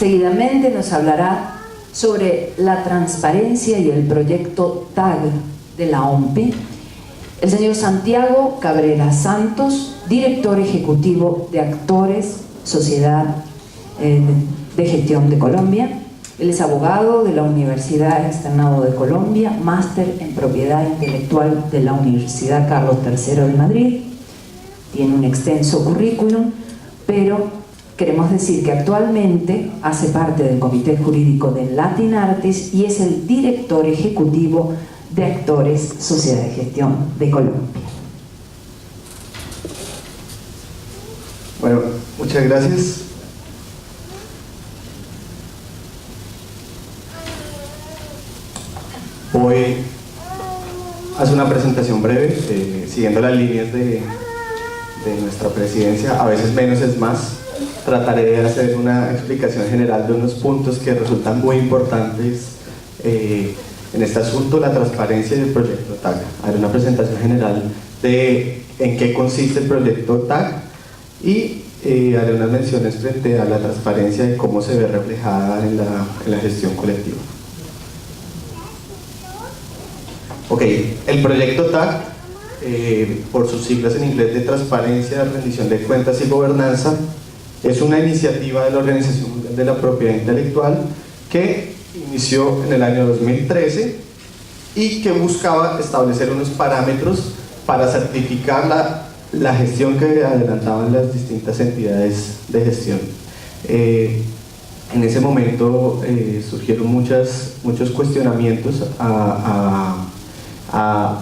Seguidamente nos hablará sobre la transparencia y el proyecto TAG de la OMPE el señor Santiago Cabrera Santos, director ejecutivo de Actores, Sociedad de Gestión de Colombia. Él es abogado de la Universidad Externado de Colombia, máster en Propiedad Intelectual de la Universidad Carlos III de Madrid. Tiene un extenso currículum, pero queremos decir que actualmente hace parte del Comité Jurídico de Latin Artists y es el director ejecutivo de Actores, Sociedad de Gestión de Colombia. Bueno, muchas gracias. Voy a hacer una presentación breve, siguiendo las líneas de nuestra presidencia. A veces menos es más. Trataré de hacer una explicación general de unos puntos que resultan muy importantes en este asunto, la transparencia del proyecto TAG. Haré una presentación general de en qué consiste el proyecto TAG y haré unas menciones frente a la transparencia y cómo se ve reflejada en la gestión colectiva. Ok, el proyecto TAG, por sus siglas en inglés de Transparencia, Rendición de Cuentas y Gobernanza, es una iniciativa de la Organización Mundial de la Propiedad Intelectual que inició en el año 2013 y que buscaba establecer unos parámetros para certificar la gestión que adelantaban las distintas entidades de gestión. En ese momento surgieron muchos cuestionamientos a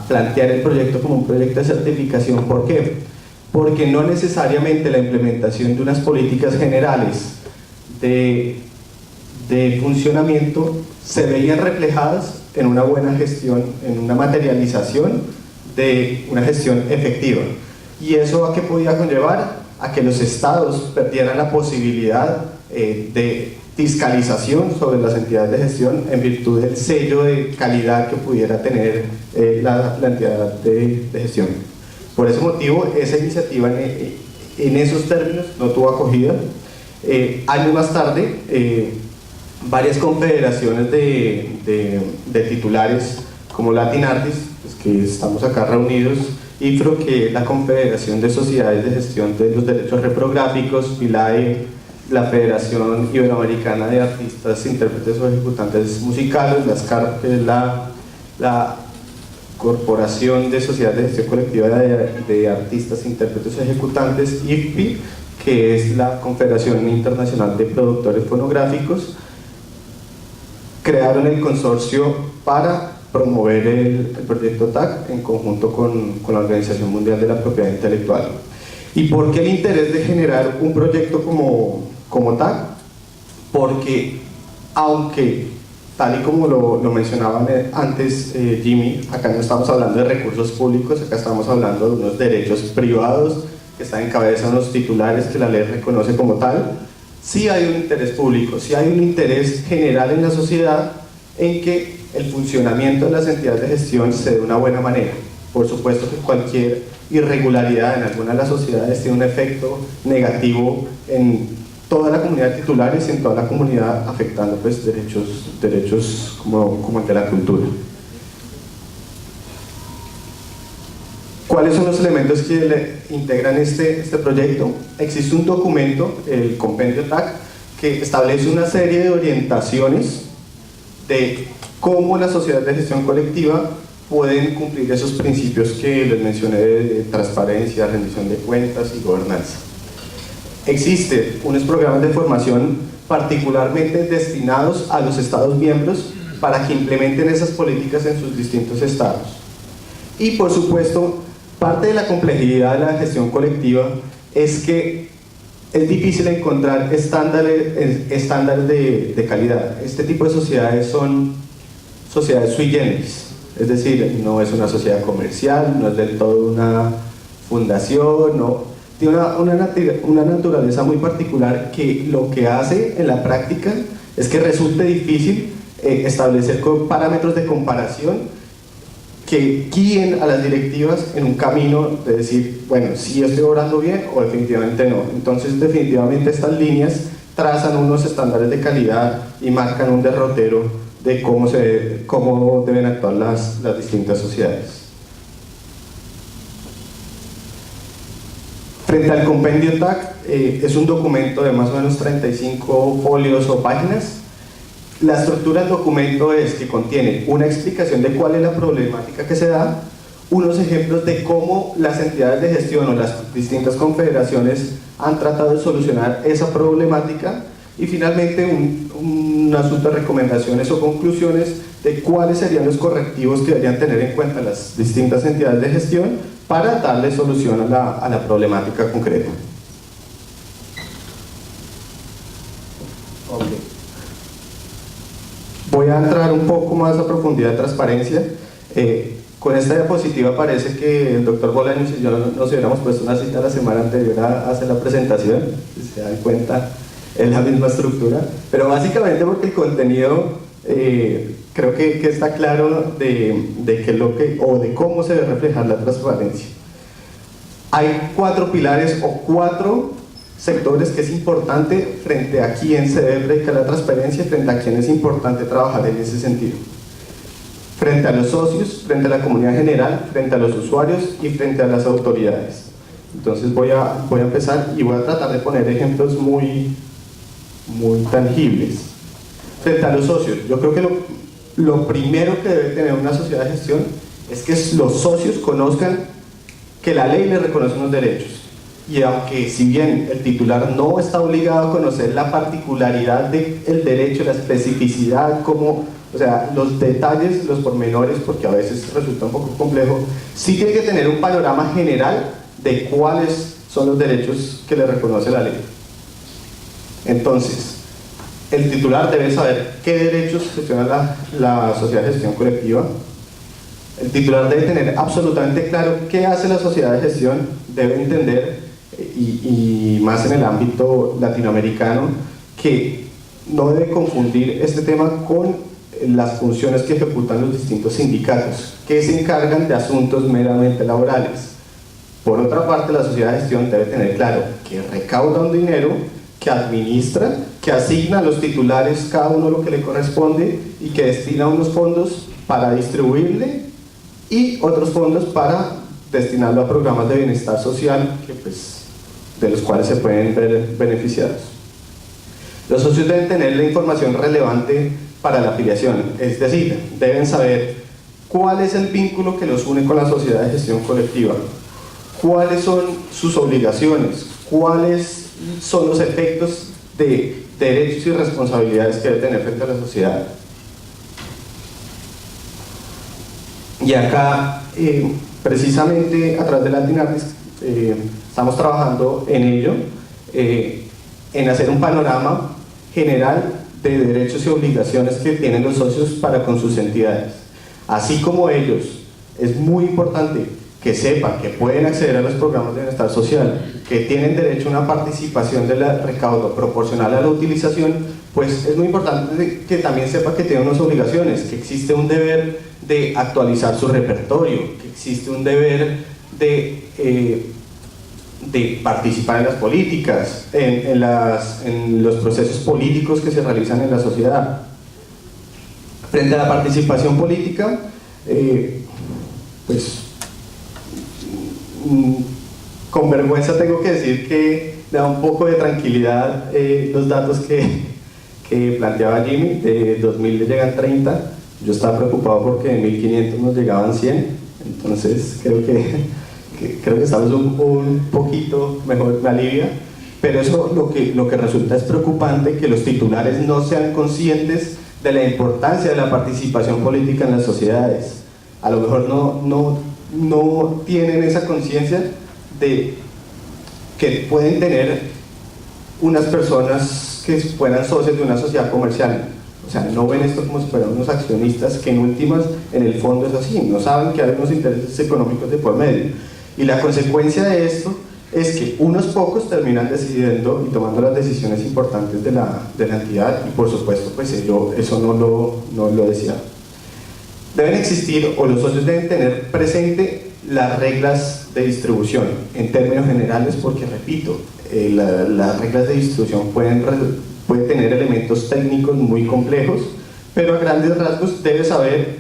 plantear el proyecto como un proyecto de certificación. ¿Por qué? Porque no necesariamente la implementación de unas políticas generales de funcionamiento se veían reflejadas en una buena gestión, en una materialización de una gestión efectiva. ¿Y eso a qué podía conllevar? A que los estados perdieran la posibilidad de fiscalización sobre las entidades de gestión en virtud del sello de calidad que pudiera tener la entidad de gestión. Por ese motivo, esa iniciativa en esos términos no tuvo acogida. Años más tarde, varias confederaciones de titulares como Latin Artists, pues que estamos acá reunidos, IFRO, que es la Confederación de Sociedades de Gestión de los Derechos Reprográficos, FILAE, la Federación Iberoamericana de Artistas, Intérpretes o Ejecutantes Musicales, la SCARP, que es la Corporación de Sociedades de Gestión Colectiva de Artistas, Intérpretes o Ejecutantes, IFPI, que es la Confederación Internacional de Productores Fonográficos, crearon el consorcio para promover el proyecto TAG en conjunto con la Organización Mundial de la Propiedad Intelectual. ¿Y por qué el interés de generar un proyecto como TAG? Porque aunque, tal y como lo mencionaban antes Jimmy, acá no estamos hablando de recursos públicos, acá estamos hablando de unos derechos privados que están en cabeza de unos titulares que la ley reconoce como tal. Sí hay un interés público, sí hay un interés general en la sociedad en que el funcionamiento de las entidades de gestión se dé de una buena manera. Por supuesto que cualquier irregularidad en alguna de las sociedades tiene un efecto negativo en toda la comunidad de titulares y en toda la comunidad, afectando pues derechos como el de la cultura. ¿Cuáles son los elementos que integran este proyecto? Existe un documento, el Compendio TAG, que establece una serie de orientaciones de cómo las sociedades de gestión colectiva pueden cumplir esos principios que les mencioné de transparencia, rendición de cuentas y gobernanza. Existen unos programas de formación particularmente destinados a los estados miembros para que implementen esas políticas en sus distintos estados. Y por supuesto, parte de la complejidad de la gestión colectiva es que es difícil encontrar estándares de calidad. Este tipo de sociedades son sociedades sui generis, es decir, no es una sociedad comercial, no es del todo una fundación, no, tiene una naturaleza muy particular que lo que hace en la práctica es que resulte difícil establecer parámetros de comparación que guíen a las directivas en un camino de decir, bueno, si estoy obrando bien o definitivamente no. Entonces definitivamente estas líneas trazan unos estándares de calidad y marcan un derrotero de cómo deben actuar las distintas sociedades. Frente al compendio TAC, es un documento de más o menos 35 folios o páginas. La estructura del documento es que contiene una explicación de cuál es la problemática que se da, unos ejemplos de cómo las entidades de gestión o las distintas confederaciones han tratado de solucionar esa problemática, y finalmente un asunto de recomendaciones o conclusiones de cuáles serían los correctivos que deberían tener en cuenta las distintas entidades de gestión para darle solución a la problemática concreta. Okay. Voy a entrar un poco más a profundidad de transparencia. Con esta diapositiva parece que el doctor Bolaños y yo nos hubiéramos puesto una cita la semana anterior a hacer la presentación, si se dan cuenta es la misma estructura, pero básicamente porque el contenido creo que está claro de cómo se debe reflejar la transparencia. Hay 4 pilares o 4 sectores que es importante frente a quién se debe predicar la transparencia, frente a quién es importante trabajar en ese sentido. Frente a los socios, frente a la comunidad general, frente a los usuarios y frente a las autoridades. Entonces voy a empezar y voy a tratar de poner ejemplos muy tangibles. Frente a los socios, yo creo que lo primero que debe tener una sociedad de gestión es que los socios conozcan que la ley les reconoce unos derechos, y aunque si bien el titular no está obligado a conocer la particularidad del derecho, la especificidad, o sea, los detalles, los pormenores, porque a veces resulta un poco complejo, sí tiene que tener un panorama general de cuáles son los derechos que le reconoce la ley. Entonces, el titular debe saber qué derechos gestiona la sociedad de gestión colectiva. El titular debe tener absolutamente claro qué hace la sociedad de gestión, debe entender, y más en el ámbito latinoamericano, que no debe confundir este tema con las funciones que ejecutan los distintos sindicatos, que se encargan de asuntos meramente laborales. Por otra parte, la sociedad de gestión debe tener claro que recauda un dinero, que administra, que asigna a los titulares cada uno lo que le corresponde y que destina unos fondos para distribuirle y otros fondos para destinarlo a programas de bienestar social de los cuales se pueden ver beneficiados. Los socios deben tener la información relevante para la afiliación, es decir, deben saber cuál es el vínculo que los une con la sociedad de gestión colectiva, cuáles son sus obligaciones, cuáles son los efectos de derechos y responsabilidades que debe tener frente a la sociedad. Y acá, precisamente a través de Latin Artists, estamos trabajando en ello, en hacer un panorama general de derechos y obligaciones que tienen los socios para con sus entidades. Así como ellos, es muy importante que sepan que pueden acceder a los programas de bienestar social, que tienen derecho a una participación del recaudo proporcional a la utilización, pues es muy importante que también sepa que tienen unas obligaciones, que existe un deber de actualizar su repertorio, que existe un deber de participar en las políticas, en los procesos políticos que se realizan en la sociedad. Frente a la participación política, con vergüenza tengo que decir que da un poco de tranquilidad los datos que planteaba Jimmy. De 2000 le llegan 30, yo estaba preocupado porque de 1500 nos llegaban 100, entonces creo que estamos un poquito mejor, me alivia, pero eso lo que resulta es preocupante, que los titulares no sean conscientes de la importancia de la participación política en las sociedades. A lo mejor no tienen esa conciencia de que pueden tener unas personas que fueran socios de una sociedad comercial. O sea, no ven esto como si fueran unos accionistas, que en últimas, en el fondo es así, no saben que hay unos intereses económicos de por medio. Y la consecuencia de esto es que unos pocos terminan decidiendo y tomando las decisiones importantes de la entidad, y por supuesto pues eso no lo decía. Deben existir, o los socios deben tener presente, las reglas de distribución en términos generales, porque repito, las reglas de distribución pueden puede tener elementos técnicos muy complejos, pero a grandes rasgos debe saber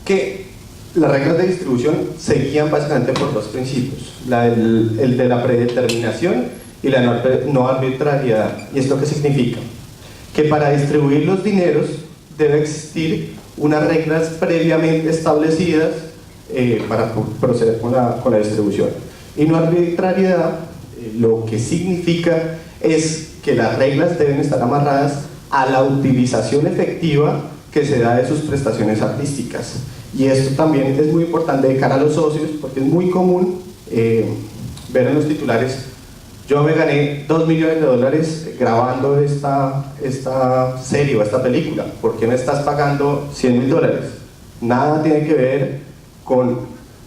que las reglas de distribución se guían básicamente por dos principios, el de la predeterminación y la no arbitrariedad. ¿Y esto qué significa? Que para distribuir los dineros debe existir unas reglas previamente establecidas para proceder con la distribución. Y no arbitrariedad, lo que significa es que las reglas deben estar amarradas a la utilización efectiva que se da de sus prestaciones artísticas. Y esto también es muy importante de cara a los socios, porque es muy común ver en los titulares: yo me gané $2 millones grabando esta serie o esta película, ¿por qué me estás pagando $100.000? Nada tiene que ver con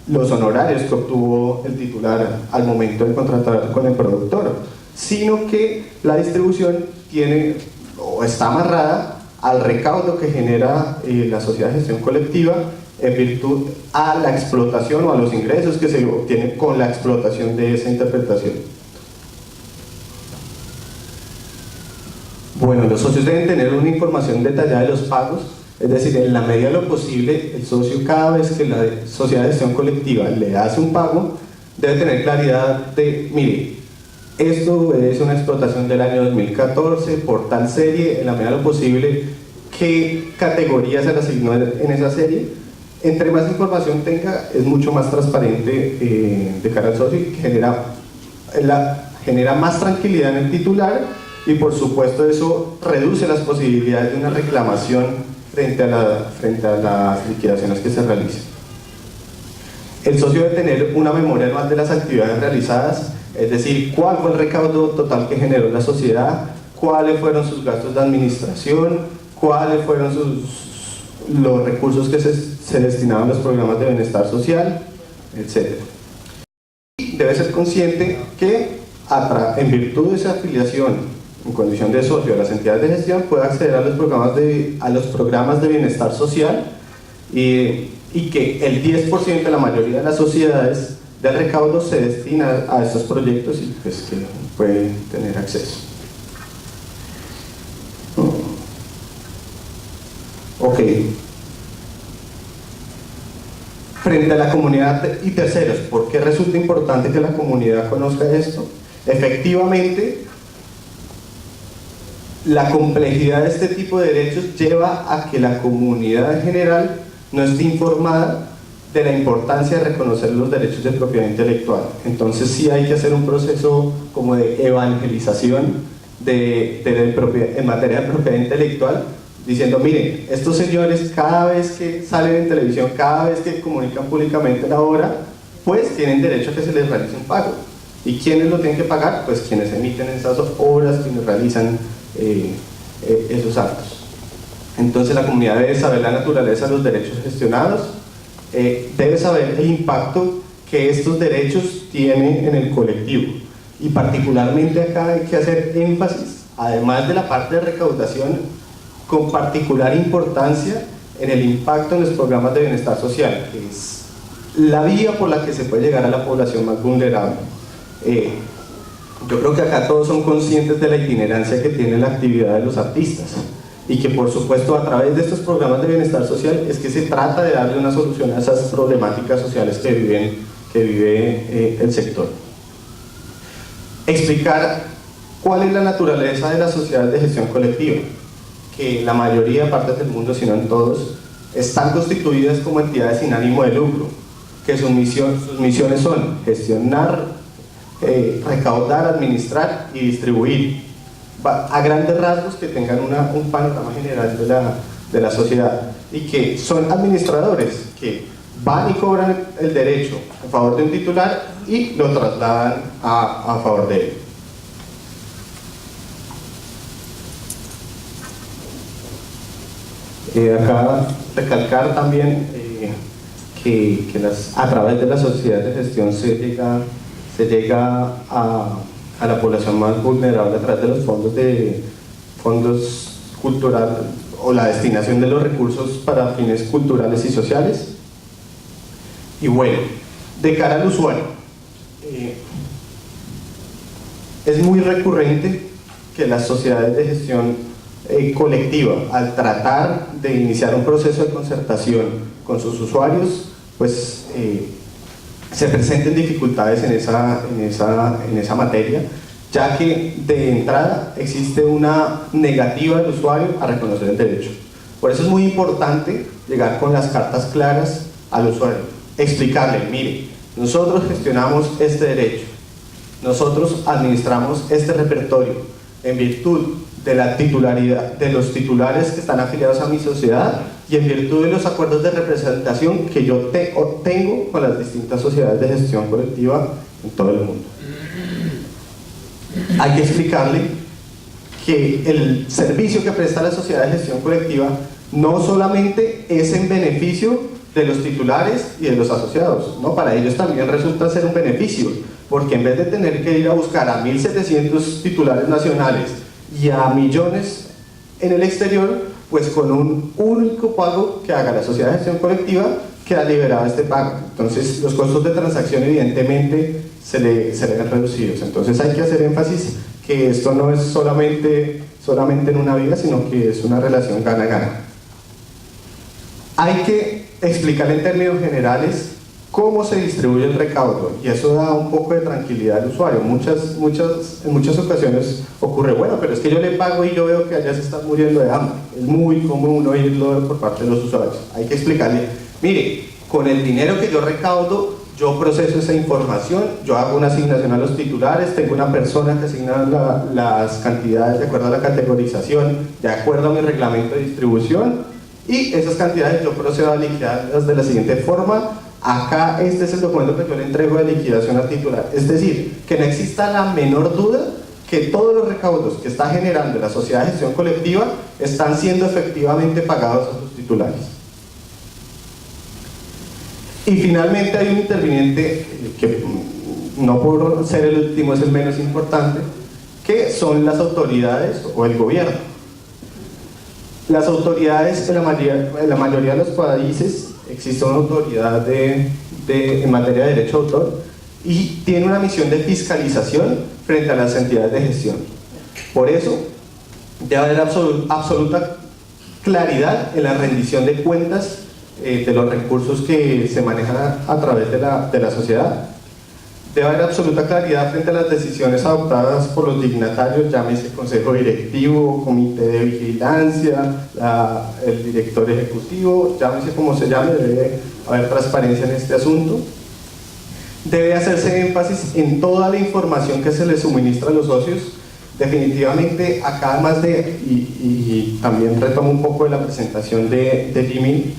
los honorarios que obtuvo el titular al momento de contratar con el productor, sino que la distribución tiene o está amarrada al recaudo que genera la sociedad de gestión colectiva en virtud a la explotación o a los ingresos que se obtienen con la explotación de esa interpretación. Bueno, los socios deben tener una información detallada de los pagos, es decir, en la medida de lo posible, el socio, cada vez que la sociedad de gestión colectiva le hace un pago, debe tener claridad de: mire, esto es una explotación del año 2014 por tal serie, en la medida de lo posible, qué categoría se le asignó en esa serie. Entre más información tenga, es mucho más transparente de cara al socio y genera más tranquilidad en el titular, y por supuesto eso reduce las posibilidades de una reclamación frente a las liquidaciones que se realicen. El socio debe tener una memoria anual de las actividades realizadas, es decir, cuál fue el recaudo total que generó la sociedad, cuáles fueron sus gastos de administración, cuáles fueron los recursos que se destinaban a los programas de bienestar social, etc. Debe ser consciente que en virtud de esa afiliación en condición de socio a las entidades de gestión puede acceder a los programas de bienestar social, y que el 10% de la mayoría de las sociedades del recaudo se destina a estos proyectos y pues que pueden tener acceso. Ok. Frente a la comunidad y terceros, ¿por qué resulta importante que la comunidad conozca esto? Efectivamente, la complejidad de este tipo de derechos lleva a que la comunidad en general no esté informada de la importancia de reconocer los derechos de propiedad intelectual. Entonces sí hay que hacer un proceso como de evangelización en materia de propiedad intelectual, diciendo: miren, estos señores cada vez que salen en televisión, cada vez que comunican públicamente la obra, pues tienen derecho a que se les realice un pago. ¿Y quiénes lo tienen que pagar? Pues quienes emiten esas obras, quienes realizan esos actos. Entonces la comunidad debe saber la naturaleza de los derechos gestionados, debe saber el impacto que estos derechos tienen en el colectivo, y particularmente acá hay que hacer énfasis, además de la parte de recaudación, con particular importancia en el impacto en los programas de bienestar social, que es la vía por la que se puede llegar a la población más vulnerable. Yo creo que acá todos son conscientes de la itinerancia que tiene la actividad de los artistas, y que por supuesto a través de estos programas de bienestar social es que se trata de darle una solución a esas problemáticas sociales que vive el sector. Explicar cuál es la naturaleza de las sociedades de gestión colectiva, que la mayoría de partes del mundo, si no en todos, están constituidas como entidades sin ánimo de lucro, que sus misiones son gestionar, recaudar, administrar y distribuir, a grandes rasgos, que tengan un panorama general de la sociedad, y que son administradores que van y cobran el derecho a favor de un titular y lo trasladan a favor de él. Acá recalcar también que a través de la sociedad de gestión se llega a la población más vulnerable a través de los fondos culturales, o la destinación de los recursos para fines culturales y sociales. Y bueno, de cara al usuario, es muy recurrente que las sociedades de gestión colectiva, al tratar de iniciar un proceso de concertación con sus usuarios, pues se presenten dificultades en esa materia, ya que de entrada existe una negativa del usuario a reconocer el derecho. Por eso es muy importante llegar con las cartas claras al usuario, explicarle: mire, nosotros gestionamos este derecho, nosotros administramos este repertorio en virtud de la titularidad de los titulares que están afiliados a mi sociedad y en virtud de los acuerdos de representación que yo tengo con las distintas sociedades de gestión colectiva en todo el mundo. Hay que explicarle que el servicio que presta la sociedad de gestión colectiva no solamente es en beneficio de los titulares y de los asociados, ¿no? Para ellos también resulta ser un beneficio, porque en vez de tener que ir a buscar a 1.700 titulares nacionales y a millones en el exterior, pues con un único pago que haga la sociedad de gestión colectiva queda liberado este pago. Entonces los costos de transacción evidentemente se le ven reducidos. Entonces hay que hacer énfasis que esto no es solamente en una vía, sino que es una relación gana-gana. Hay que explicar en términos generales cómo se distribuye el recaudo, y eso da un poco de tranquilidad al usuario. En muchas ocasiones ocurre: bueno, pero es que yo le pago y yo veo que allá se están muriendo de hambre. Es muy común oírlo por parte de los usuarios. Hay que explicarle: mire, con el dinero que yo recaudo, yo proceso esa información, yo hago una asignación a los titulares, tengo una persona que asigna las cantidades de acuerdo a la categorización, de acuerdo a mi reglamento de distribución, y esas cantidades yo procedo a liquidarlas de la siguiente forma. Acá este es el documento que yo le entrego de liquidación al titular. Es decir, que no exista la menor duda que todos los recaudos que está generando la sociedad de gestión colectiva están siendo efectivamente pagados a sus titulares. Y finalmente hay un interviniente que, no por ser el último, es el menos importante, que son las autoridades o el gobierno. Las autoridades, en la mayoría de los países existe una autoridad en materia de derecho de autor y tiene una misión de fiscalización frente a las entidades de gestión. Por eso debe haber absoluta claridad en la rendición de cuentas de los recursos que se manejan a través de la sociedad. Debe haber absoluta claridad frente a las decisiones adoptadas por los dignatarios, llámese consejo directivo, comité de vigilancia, el director ejecutivo, llámese como se llame. Debe haber transparencia en este asunto. Debe hacerse énfasis en toda la información que se le suministra a los socios. Definitivamente acá, además y también retomo un poco de la presentación de Jimmy,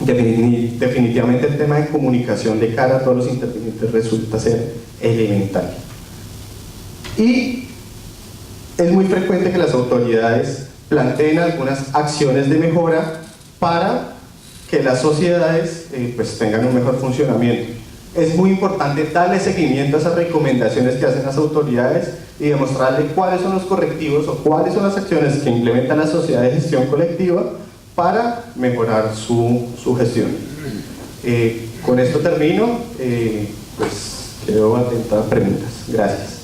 definitivamente el tema de comunicación de cara a todos los intervinientes resulta ser elemental. Y es muy frecuente que las autoridades planteen algunas acciones de mejora para que las sociedades pues tengan un mejor funcionamiento. Es muy importante darle seguimiento a esas recomendaciones que hacen las autoridades y demostrarle cuáles son los correctivos o cuáles son las acciones que implementa la sociedad de gestión colectiva para mejorar su gestión. Con esto termino, pues quedo atento a preguntas. Gracias.